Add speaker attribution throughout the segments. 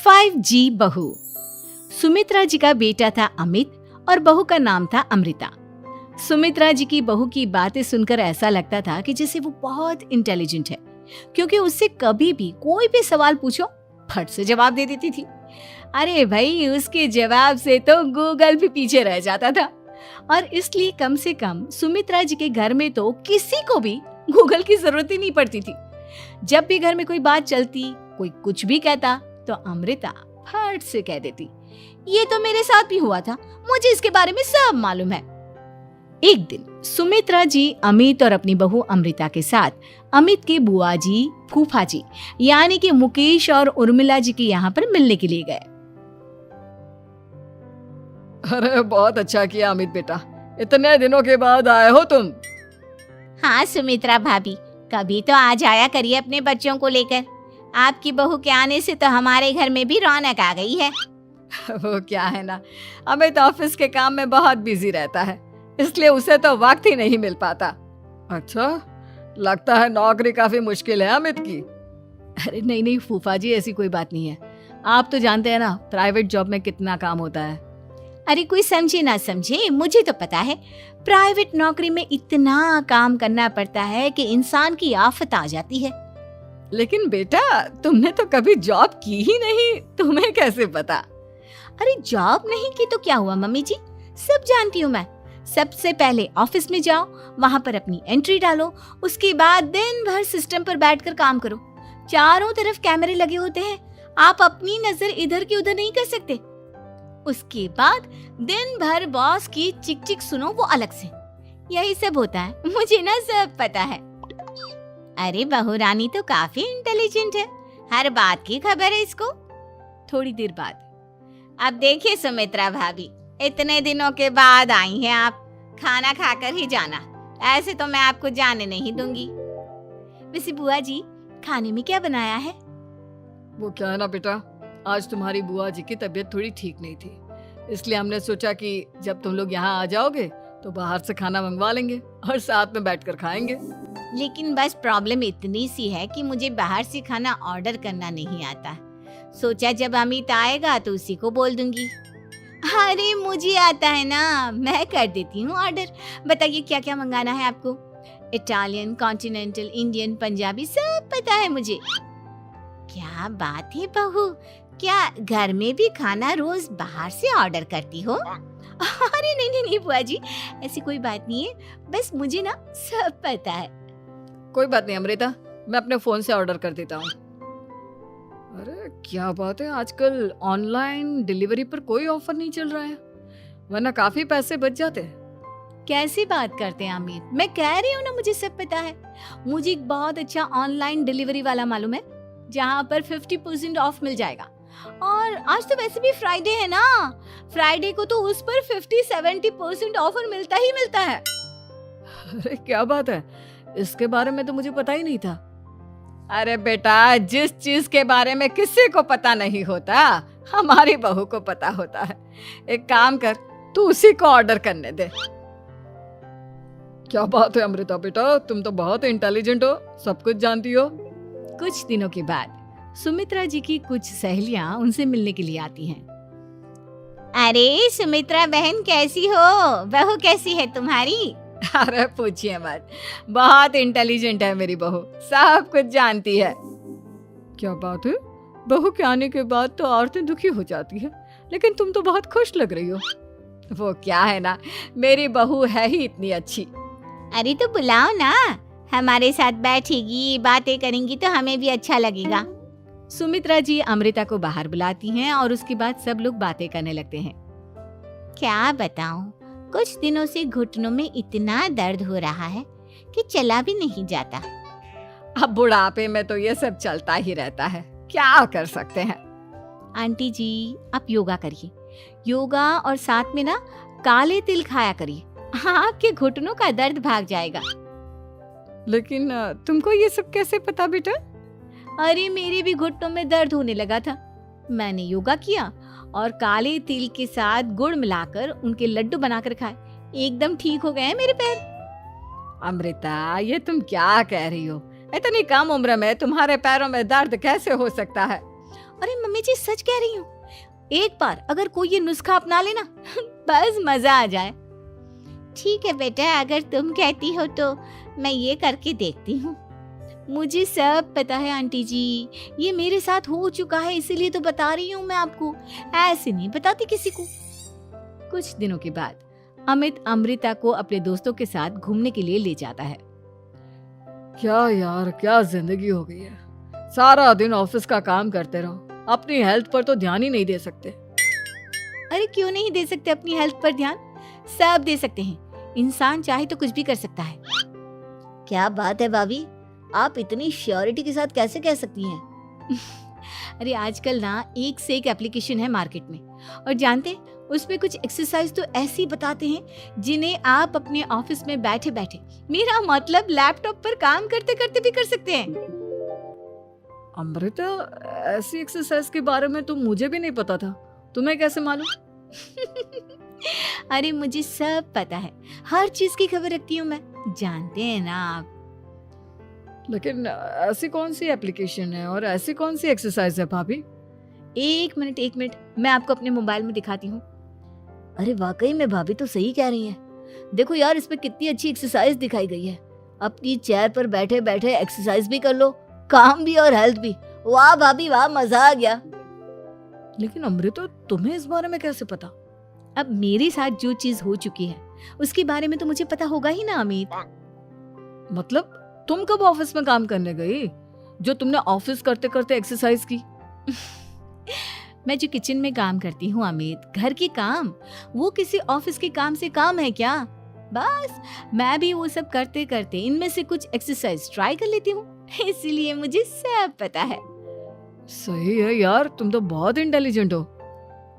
Speaker 1: 5G बहू। सुमित्रा जी का बेटा था अमित और बहू का नाम था अमृता। सुमित्रा जी की बहू की बातें सुनकर ऐसा लगता था कि जैसे वो बहुत इंटेलिजेंट है, क्योंकि उससे कभी भी कोई भी सवाल पूछो फट से जवाब दे देती थी। अरे भाई, उसके जवाब से तो गूगल भी पीछे रह जाता था। और इसलिए कम से कम सुमित्रा जी के घर में तो किसी को भी गूगल की जरूरत ही नहीं पड़ती थी। जब भी घर में कोई बात चलती, कोई कुछ भी कहता, तो अमृता फट से कह देती, ये तो मेरे साथ भी हुआ था, मुझे इसके बारे में सब मालूम है। एक दिन सुमित्रा जी अमित और अपनी बहू अमृता के साथ अमित के बुआ जी, फूफा जी यानी कि मुकेश और उर्मिला जी के यहाँ पर मिलने के लिए गए।
Speaker 2: अरे बहुत अच्छा किया अमित बेटा, इतने दिनों के बाद आए हो तुम।
Speaker 3: हाँ सुमित्रा भाभी, कभी तो आ जाया करिए अपने बच्चों को लेकर। आपकी बहू के आने से तो हमारे घर में भी रौनक आ गई है।
Speaker 2: वो क्या है ना, अमित ऑफिस के काम में बहुत बिजी रहता है, इसलिए उसे तो वक्त ही नहीं मिल पाता। अच्छा, लगता है नौकरी काफी मुश्किल है अमित की।
Speaker 1: अरे नहीं फूफा जी, ऐसी कोई बात नहीं है। आप तो जानते हैं ना प्राइवेट जॉब में कितना काम होता है।
Speaker 3: अरे कोई समझे ना समझे, मुझे तो पता है प्राइवेट नौकरी में इतना काम करना पड़ता है कि इंसान की आफत आ जाती है।
Speaker 2: लेकिन बेटा, तुमने तो कभी जॉब की ही नहीं, तुम्हें कैसे पता?
Speaker 3: अरे जॉब नहीं की तो क्या हुआ मम्मी जी, सब जानती हूँ मैं। सबसे पहले ऑफिस में जाओ, वहां पर अपनी एंट्री डालो, उसके बाद दिन भर सिस्टम पर बैठकर काम करो। चारों तरफ कैमरे लगे होते हैं, आप अपनी नजर इधर की उधर नहीं कर सकते। उसके बाद दिन भर बॉस की चिक चिक सुनो, वो अलग से। यही सब होता है, मुझे ना सब पता है। अरे बहू रानी तो काफी इंटेलिजेंट है, हर बात की खबर है इसको।
Speaker 1: थोड़ी देर बाद,
Speaker 3: अब देखिए सुमित्रा भाभी, इतने दिनों के बाद आई हैं आप, खाना खाकर ही जाना, ऐसे तो मैं आपको जाने नहीं दूंगी।
Speaker 1: वैसे बुआ जी, खाने में क्या बनाया है?
Speaker 2: वो क्या है ना बेटा, आज तुम्हारी बुआ जी की तबीयत थोड़ी ठीक नहीं थी, इसलिए हमने सोचा कि जब तुम लोग यहाँ आ जाओगे तो बाहर से खाना मंगवा लेंगे और साथ में बैठकर खाएंगे।
Speaker 3: लेकिन बस प्रॉब्लम इतनी सी है कि मुझे बाहर से खाना ऑर्डर करना नहीं आता। सोचा जब अमित आएगा तो उसी को बोल दूंगी। अरे मुझे आता है ना, मैं कर देती हूँ ऑर्डर। बताइए क्या क्या मंगाना है आपको? इटालियन, कॉन्टिनेंटल, इंडियन, पंजाबी, सब पता है मुझे। क्या बात है बहू, क्या घर में भी खाना रोज बाहर से ऑर्डर करती हो?
Speaker 1: अरे नहीं बुआ जी, ऐसी कोई बात नहीं है, बस मुझे ना सब पता है।
Speaker 2: कोई बात नहीं अमृता, मैं अपने फोन से ऑर्डर कर देता हूँ। अरे क्या बात है, आजकल ऑनलाइन डिलीवरी पर कोई ऑफर नहीं चल रहा है, वरना काफी पैसे बच जाते हैं।
Speaker 1: कैसी बात करते हैं अमित, मैं कह रही हूँ ना मुझे सब पता है। मुझे एक बहुत अच्छा ऑनलाइन डिलीवरी वाला मालूम है, जहाँ पर 50% ऑफ मिल जाएगा। और आज तो वैसे भी फ्राइडे है ना, फ्राइडे को तो उस पर 50-70% ऑफर मिलता ही मिलता है।
Speaker 2: अरे क्या बात है, इसके बारे में तो मुझे पता ही नहीं था। अरे बेटा, जिस चीज के बारे में किसी को पता नहीं होता, हमारी बहू को पता होता है। एक काम कर, तू उसी को ऑर्डर करने दे। क्या बात है अमृता बेटा, तुम तो बहुत इंटेलिजेंट हो, सब कुछ जानती हो।
Speaker 1: कुछ दिनों के बाद सुमित्रा जी की कुछ सहेलियां उनसे मिलने के लिए आती हैं।
Speaker 3: अरे सुमित्रा बहन कैसी हो, बहू कैसी है तुम्हारी?
Speaker 2: अरे पूछिए मत, बहुत इंटेलिजेंट है मेरी बहू, सब कुछ जानती है। क्या बात है, बहू के आने के बाद तो औरतें दुखी हो जाती है, लेकिन तुम तो बहुत खुश लग रही हो। वो क्या है ना, मेरी बहू है ही इतनी अच्छी।
Speaker 3: अरे तो बुलाओ ना, हमारे साथ बैठेगी, बातें करेंगी तो हमें भी अच्छा लगेगा।
Speaker 1: सुमित्रा जी अमृता को बाहर बुलाती हैं और उसके बाद सब लोग बातें करने लगते हैं।
Speaker 3: क्या बताऊं, कुछ दिनों से घुटनों में इतना दर्द हो रहा है कि चला भी नहीं जाता।
Speaker 2: अब बुढ़ापे में तो ये सब चलता ही रहता है, क्या कर सकते हैं।
Speaker 1: आंटी जी, आप योगा करिए, योगा और साथ में ना काले तिल खाया करिए, आपके घुटनों का दर्द भाग जाएगा।
Speaker 2: लेकिन तुमको ये सब कैसे पता बेटा?
Speaker 1: अरे मेरे भी घुटनों में दर्द होने लगा था, मैंने योगा किया और काले तिल के साथ गुड़ मिलाकर उनके लड्डू बनाकर खाए, एकदम ठीक हो गए हैं मेरे पैर।
Speaker 2: अमृता, ये तुम क्या कह रही हो? इतनी कम उम्र में तुम्हारे पैरों में दर्द कैसे हो सकता है?
Speaker 3: अरे मम्मी जी सच कह रही हूँ, एक बार अगर कोई ये नुस्खा अपना लेना बस मजा आ जाए। ठीक है बेटा, अगर तुम कहती हो तो मैं ये करके देखती हूँ। मुझे सब पता है आंटी जी, ये मेरे साथ हो चुका है, इसीलिए तो बता रही हूँ मैं आपको, ऐसे नहीं बताती किसी को।
Speaker 1: कुछ दिनों के बाद अमित अमृता को अपने दोस्तों के साथ घूमने के लिए ले जाता है।
Speaker 2: क्या यार, क्या जिंदगी हो गई है। सारा दिन ऑफिस का काम करते रहो, अपनी हेल्थ पर तो ध्यान ही नहीं दे सकते।
Speaker 3: अरे क्यों नहीं दे सकते अपनी हेल्थ पर ध्यान, सब दे सकते हैं। इंसान चाहे तो कुछ भी कर सकता है। क्या बात है भाभी, आप इतनी श्योरिटी के साथ कैसे कह सकती हैं?
Speaker 1: अरे आजकल ना एक से एक एप्लीकेशन है मार्केट में, और जानते हैं उसमें कुछ एक्सरसाइज तो ऐसी बताते हैं जिन्हें आप अपने ऑफिस में बैठे बैठे, मेरा मतलब लैपटॉप पर काम करते करते भी कर सकते हैं।
Speaker 2: अमृता, ऐसी एक्सरसाइज के बारे में तो मुझे भी नहीं पता था, तुम्हें कैसे मालूम?
Speaker 3: अरे मुझे सब पता है, हर चीज की खबर रखती हूँ मैं, जानते हैं ना आप।
Speaker 2: लेकिन ऐसी कौन सी एप्लीकेशन है और ऐसी कौन सी एक्सरसाइज है भाभी?
Speaker 1: एक मिनट, मैं आपको अपने मोबाइल में दिखाती हूँ।
Speaker 3: अरे वाकई में भाभी तो सही कह रही हैं। देखो यार, इस पे कितनी अच्छी एक्सरसाइज दिखाई गई है। अपनी चेयर पर बैठे बैठे एक्सरसाइज भी कर लो, काम भी और हेल्थ भी। वाह भाभी वाह, मजा आ गया।
Speaker 2: लेकिन अमृता, तुम्हें इस बारे में कैसे पता?
Speaker 1: अब मेरे साथ जो चीज हो चुकी है उसके बारे में तो मुझे पता होगा ही ना अमित।
Speaker 2: मतलब तुम कब ऑफिस में काम करने गई जो तुमने ऑफिस करते करते एक्सरसाइज की?
Speaker 1: मैं जो किचन में काम करती हूँ अमित, घर के काम, वो किसी ऑफिस के काम से काम है क्या? बस मैं भी वो सब करते करते इनमें से कुछ एक्सरसाइज ट्राई कर लेती हूँ, इसीलिए मुझे सब पता है।
Speaker 2: सही है यार, तुम तो बहुत इंटेलिजेंट हो।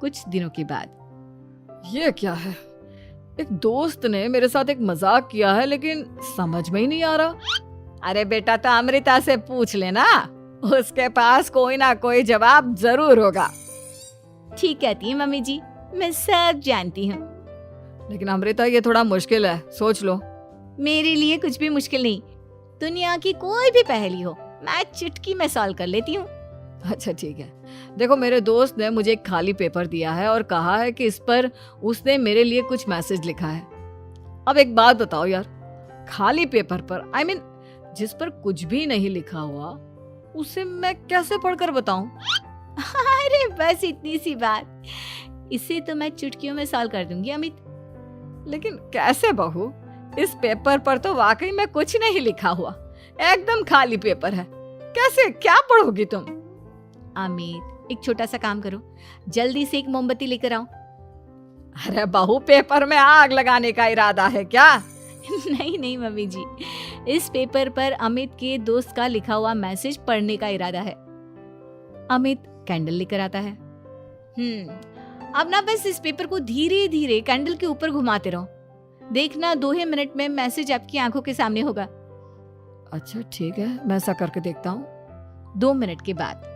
Speaker 1: कुछ दिनों के बाद
Speaker 2: ये क्या है, एक दोस्त ने मेरे साथ एक मजाक किया है लेकिन समझ में ही नहीं आ रहा।
Speaker 1: अरे बेटा, तो अमृता से पूछ लेना, उसके पास कोई ना कोई जवाब जरूर होगा।
Speaker 3: ठीक कहती है मम्मी जी, मैं सब जानती हूँ।
Speaker 2: लेकिन अमृता, ये थोड़ा मुश्किल है, सोच लो।
Speaker 3: मेरे लिए कुछ भी मुश्किल नहीं, दुनिया की कोई भी पहेली हो मैं चुटकी में सॉल्व कर लेती हूँ।
Speaker 2: अच्छा ठीक है, देखो मेरे दोस्त ने मुझे एक खाली पेपर दिया है और कहा है कि इस पर उसने मेरे लिए कुछ मैसेज लिखा है। अब एक बात बताओ यार, खाली पेपर पर I mean, जिस पर कुछ भी नहीं लिखा हुआ, उसे मैं कैसे पढ़कर बताऊं?
Speaker 3: अरे बस इतनी सी बात, इसे तो मैं चुटकियों में सॉल्व कर दूंगी अमित।
Speaker 2: लेकिन कैसे बहू, इस पेपर पर तो वाकई में कुछ नहीं लिखा हुआ, एकदम खाली पेपर है, कैसे क्या पढ़ोगी तुम?
Speaker 1: अमित, एक छोटा सा काम करो, जल्दी से एक मोमबत्ती लेकर आओ।
Speaker 2: अरे बहू, पेपर में आग लगाने का इरादा है क्या?
Speaker 1: नहीं मम्मी जी, इस पेपर पर अमित के दोस्त का लिखा हुआ मैसेज पढ़ने का इरादा है। अमित कैंडल लेकर आता है।
Speaker 3: अब ना बस इस पेपर को धीरे धीरे कैंडल के ऊपर घुमाते रहो, देखना 2 ही मिनट में मैसेज आपकी आंखों के सामने होगा।
Speaker 2: अच्छा ठीक है, मैं ऐसा करके देखता हूँ।
Speaker 1: 2 मिनट के बाद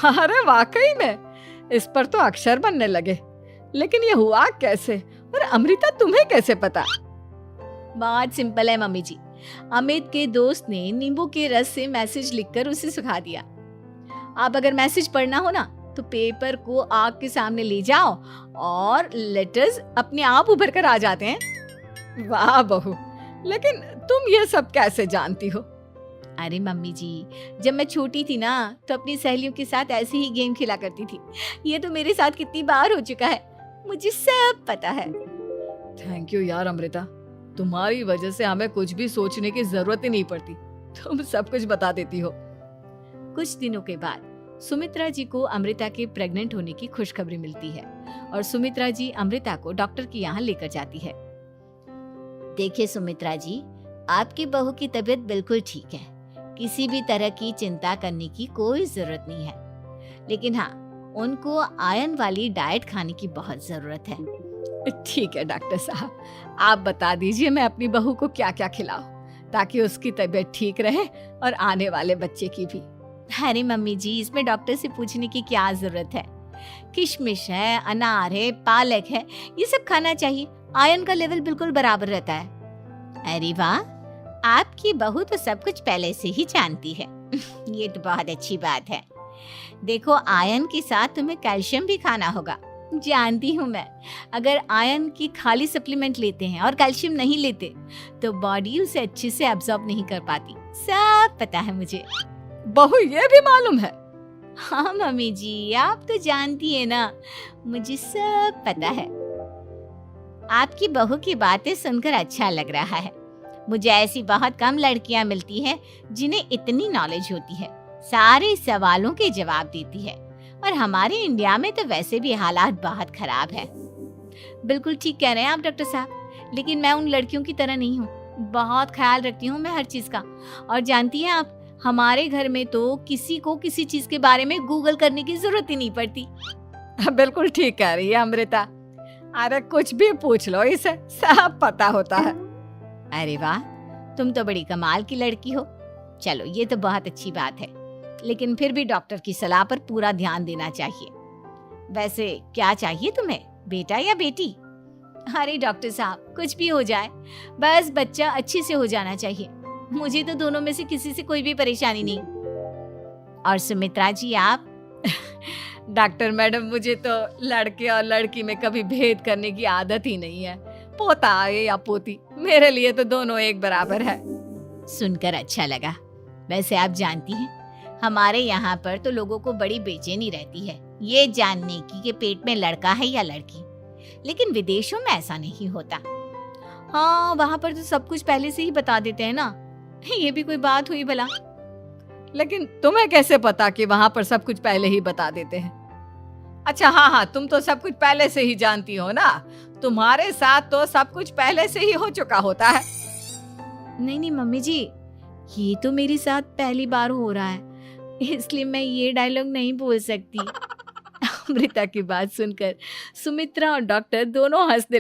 Speaker 2: अरे वाकई में इस पर तो अक्षर बनने लगे, लेकिन ये हुआ कैसे? और अमृता, तुम्हें कैसे पता?
Speaker 1: बहुत सिंपल है मम्मी जी, अमित के दोस्त ने नींबू के रस से मैसेज लिखकर उसे सुखा दिया। आप अगर मैसेज पढ़ना हो ना तो पेपर को आग के सामने ले जाओ और लेटर्स अपने आप उभर कर आ जाते हैं।
Speaker 2: वाह बहू, लेकिन तुम ये सब कैसे जानती हो?
Speaker 1: अरे मम्मी जी, जब मैं छोटी थी ना तो अपनी सहेलियों के साथ ऐसे ही गेम खेला करती थी। ये तो मेरे साथ कितनी बार हो चुका है, मुझे सब पता है।
Speaker 2: थैंक यू यार अमृता, तुम्हारी वजह से हमें कुछ भी सोचने की जरूरत ही नहीं पड़ती, तुम सब कुछ बता देती हो।
Speaker 1: कुछ दिनों के बाद सुमित्रा जी को अमृता के प्रेग्नेंट होने की खुशखबरी मिलती है और सुमित्रा जी अमृता को डॉक्टर के यहाँ लेकर जाती है।
Speaker 3: देखिए सुमित्रा जी, आपकी बहू की तबीयत बिल्कुल ठीक है, किसी भी तरह की चिंता करने की कोई जरूरत नहीं है, लेकिन हाँ, उनको आयरन वाली डाइट खाने की बहुत जरूरत है।
Speaker 2: ठीक है डॉक्टर साहब, आप बता दीजिए मैं अपनी बहू को क्या क्या खिलाऊं ताकि उसकी तबीयत ठीक रहे और आने वाले बच्चे की भी।
Speaker 3: अरे मम्मी जी, इसमें डॉक्टर से पूछने की क्या जरूरत है, किशमिश है, अनार है, पालक है, ये सब खाना चाहिए, आयरन का लेवल बिल्कुल बराबर रहता है। अरे वाह, आपकी बहू तो सब कुछ पहले से ही जानती है। ये तो बहुत अच्छी बात है। देखो, आयरन के साथ तुम्हें कैल्शियम भी खाना होगा। जानती हूँ मैं, अगर आयरन की खाली सप्लीमेंट लेते हैं और कैल्शियम नहीं लेते तो बॉडी उसे अच्छे से एब्जॉर्ब नहीं कर पाती। सब पता है मुझे।
Speaker 2: बहू ये भी मालूम है?
Speaker 3: हाँ मम्मी जी, आप तो जानती है ना, मुझे सब पता है। आपकी बहू की बातें सुनकर अच्छा लग रहा है। मुझे ऐसी बहुत कम लड़कियां मिलती हैं जिन्हें इतनी नॉलेज होती है, सारे सवालों के जवाब देती है। और हमारे इंडिया में तो वैसे भी हालात बहुत खराब है। बिल्कुल ठीक कह रहे हैं आप डॉक्टर साहब, लेकिन मैं उन लड़कियों की तरह नहीं हूँ। बहुत ख्याल रखती हूँ मैं हर चीज का। और जानती हैं आप, हमारे घर में तो किसी को किसी चीज के बारे में गूगल करने की जरूरत ही नहीं पड़ती।
Speaker 2: बिल्कुल ठीक कह रही है अमृता। अरे कुछ भी पूछ लो, इसे सब पता होता है।
Speaker 3: अरे वाह, तुम तो बड़ी कमाल की लड़की हो। चलो, ये तो बहुत अच्छी बात है, लेकिन फिर भी डॉक्टर की सलाह पर पूरा ध्यान देना चाहिए। वैसे क्या चाहिए तुम्हें, बेटा या बेटी? अरे डॉक्टर साहब, कुछ भी हो जाए, बस बच्चा अच्छे से हो जाना चाहिए। मुझे तो दोनों में से किसी से कोई भी परेशानी नहीं। और सुमित्रा जी, आप?
Speaker 2: डॉक्टर मैडम, मुझे तो लड़के और लड़की में कभी भेद करने की आदत ही नहीं है। पोता आए या पोती, मेरे लिए तो दोनों एक बराबर है।
Speaker 3: सुनकर अच्छा लगा। वैसे आप जानती हैं, हमारे यहाँ पर तो लोगों को बड़ी बेचैनी रहती है ये जानने की कि पेट में लड़का है या लड़की, लेकिन विदेशों में ऐसा नहीं होता।
Speaker 1: हाँ, वहाँ पर तो सब कुछ पहले से ही बता देते हैं ना। ये भी कोई बात हुई भला?
Speaker 2: लेकिन तुम्हें कैसे पता कि वहां पर सब कुछ पहले ही बता देते हैं? अच्छा हाँ, तुम तो सब कुछ पहले से ही जानती हो ना। तुम्हारे साथ तो सब कुछ पहले से ही हो चुका होता है।
Speaker 1: नहीं मम्मी जी, ये तो मेरे साथ पहली बार हो रहा है, इसलिए मैं ये डायलॉग नहीं बोल सकती। अमृता की बात सुनकर सुमित्रा और डॉक्टर दोनों हंसने